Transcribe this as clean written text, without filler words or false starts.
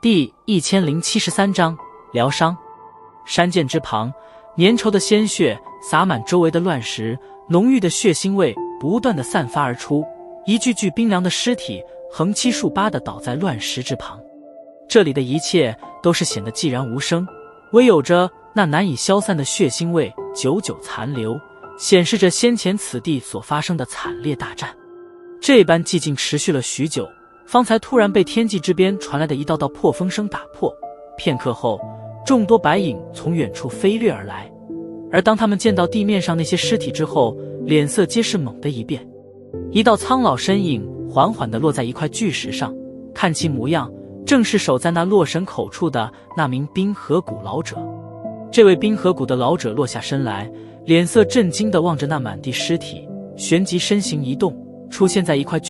第1073章疗伤。山涧之旁，粘稠的鲜血洒满周围的乱石，浓郁的血腥味不断地散发而出，一具具冰凉的尸体横七竖八地倒在乱石之旁。这里的一切都是显得寂然无声，唯有着那难以消散的血腥味久久残留，显示着先前此地所发生的惨烈大战。这般寂静持续了许久，方才突然被天际之边传来的一道道破风声打破。片刻后，众多白影从远处飞掠而来，而当他们见到地面上那些尸体之后，脸色皆是猛地一变。一道苍老身影缓缓地落在一块巨石上，看其模样，正是守在那洛神口处的那名冰河谷老者。这位冰河谷的老者落下身来，脸色震惊地望着那满地尸体，旋即身形一动，出现在一块